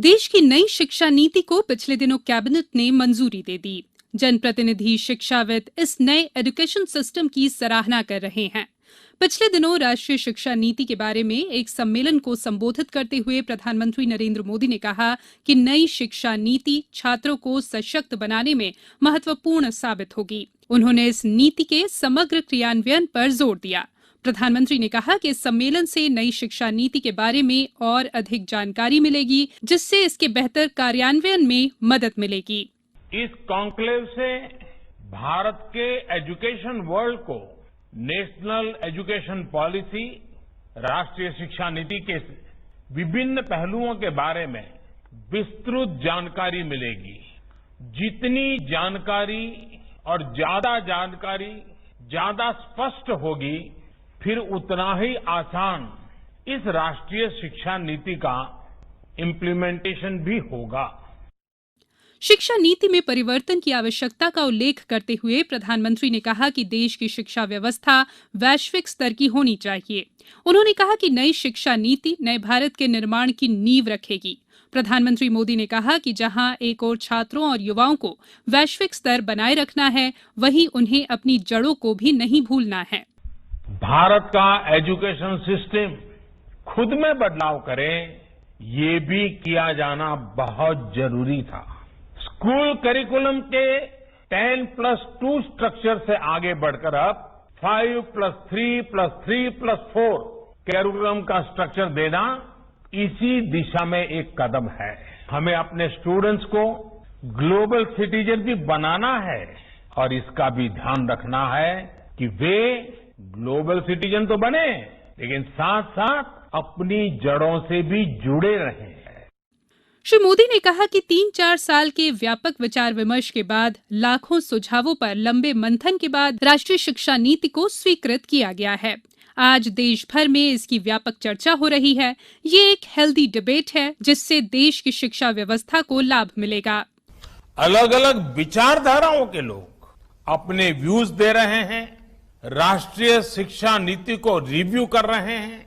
देश की नई शिक्षा नीति को पिछले दिनों कैबिनेट ने मंजूरी दे दी। जनप्रतिनिधि शिक्षाविद इस नए एजुकेशन सिस्टम की सराहना कर रहे हैं। पिछले दिनों राष्ट्रीय शिक्षा नीति के बारे में एक सम्मेलन को संबोधित करते हुए प्रधानमंत्री नरेंद्र मोदी ने कहा कि नई शिक्षा नीति छात्रों को सशक्त बनाने में महत्वपूर्ण साबित होगी। उन्होंने इस नीति के समग्र क्रियान्वयन पर जोर दिया। प्रधानमंत्री ने कहा कि इस सम्मेलन से नई शिक्षा नीति के बारे में और अधिक जानकारी मिलेगी, जिससे इसके बेहतर कार्यान्वयन में मदद मिलेगी। इस कॉन्क्लेव से भारत के एजुकेशन वर्ल्ड को नेशनल एजुकेशन पॉलिसी, राष्ट्रीय शिक्षा नीति के विभिन्न पहलुओं के बारे में विस्तृत जानकारी मिलेगी। जितनी जानकारी और ज्यादा जानकारी ज्यादा स्पष्ट होगी, फिर उतना ही आसान इस राष्ट्रीय शिक्षा नीति का इम्प्लीमेंटेशन भी होगा। शिक्षा नीति में परिवर्तन की आवश्यकता का उल्लेख करते हुए प्रधानमंत्री ने कहा कि देश की शिक्षा व्यवस्था वैश्विक स्तर की होनी चाहिए। उन्होंने कहा कि नई शिक्षा नीति नए भारत के निर्माण की नींव रखेगी। प्रधानमंत्री मोदी ने कहा कि जहां एक ओर छात्रों और युवाओं को वैश्विक स्तर बनाए रखना है, वहीं उन्हें अपनी जड़ों को भी नहीं भूलना है। भारत का एजुकेशन सिस्टम खुद में बदलाव करे, ये भी किया जाना बहुत जरूरी था। स्कूल करिकुलम के 10+2 स्ट्रक्चर से आगे बढ़कर अब 5+3+3+4 करिकुलम का स्ट्रक्चर देना इसी दिशा में एक कदम है। हमें अपने स्टूडेंट्स को ग्लोबल सिटीजन भी बनाना है और इसका भी ध्यान रखना है कि वे ग्लोबल सिटीजन तो बने, लेकिन साथ साथ अपनी जड़ों से भी जुड़े रहें। श्री मोदी ने कहा कि 3-4 साल के व्यापक विचार विमर्श के बाद लाखों सुझावों पर लंबे मंथन के बाद राष्ट्रीय शिक्षा नीति को स्वीकृत किया गया है। आज देश भर में इसकी व्यापक चर्चा हो रही है। ये एक हेल्दी डिबेट है, जिससे देश की शिक्षा व्यवस्था को लाभ मिलेगा। अलग अलग विचारधाराओं के लोग अपने व्यूज दे रहे हैं, राष्ट्रीय शिक्षा नीति को रिव्यू कर रहे हैं।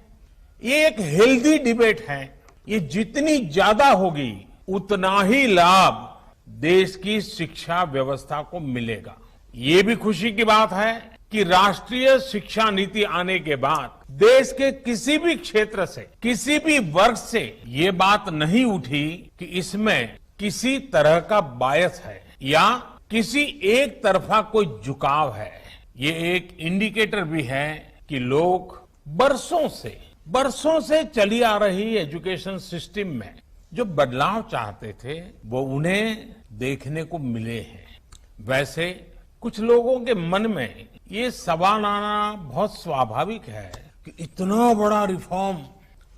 ये एक हेल्दी डिबेट है। ये जितनी ज्यादा होगी, उतना ही लाभ देश की शिक्षा व्यवस्था को मिलेगा। ये भी खुशी की बात है कि राष्ट्रीय शिक्षा नीति आने के बाद देश के किसी भी क्षेत्र से, किसी भी वर्ग से ये बात नहीं उठी कि इसमें किसी तरह का बायस है या किसी एक तरफा कोई झुकाव है। ये एक इंडिकेटर भी है कि लोग बरसों से चली आ रही एजुकेशन सिस्टम में जो बदलाव चाहते थे, वो उन्हें देखने को मिले हैं। वैसे कुछ लोगों के मन में ये सवाल आना बहुत स्वाभाविक है कि इतना बड़ा रिफॉर्म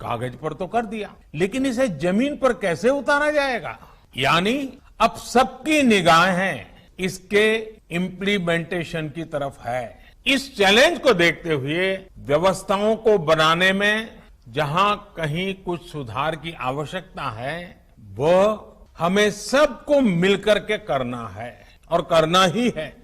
कागज पर तो कर दिया, लेकिन इसे जमीन पर कैसे उतारा जाएगा? यानी अब सबकी निगाहें इसके इम्प्लीमेंटेशन की तरफ है। इस चैलेंज को देखते हुए व्यवस्थाओं को बनाने में जहां कहीं कुछ सुधार की आवश्यकता है, वो हमें सबको मिलकर के करना है और करना ही है।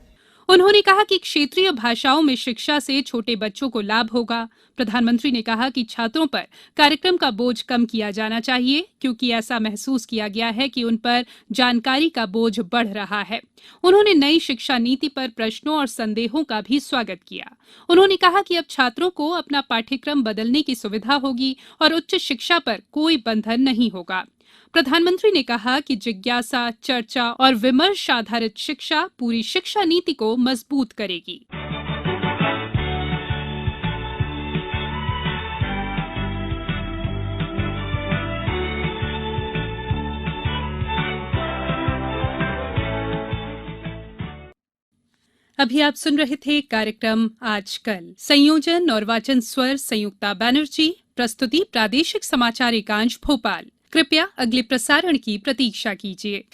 उन्होंने कहा कि क्षेत्रीय भाषाओं में शिक्षा से छोटे बच्चों को लाभ होगा। प्रधानमंत्री ने कहा कि छात्रों पर कार्यक्रम का बोझ कम किया जाना चाहिए, क्योंकि ऐसा महसूस किया गया है कि उन पर जानकारी का बोझ बढ़ रहा है। उन्होंने नई शिक्षा नीति पर प्रश्नों और संदेहों का भी स्वागत किया। उन्होंने कहा कि अब छात्रों को अपना पाठ्यक्रम बदलने की सुविधा होगी और उच्च शिक्षा पर कोई बंधन नहीं होगा। प्रधानमंत्री ने कहा कि जिज्ञासा, चर्चा और विमर्श आधारित शिक्षा पूरी शिक्षा नीति को मजबूत करेगी। अभी आप सुन रहे थे कार्यक्रम आजकल। संयोजन और वाचन स्वर संयुक्ता बनर्जी, प्रस्तुति प्रादेशिक समाचार एकांश भोपाल। कृपया अगले प्रसारण की प्रतीक्षा कीजिए।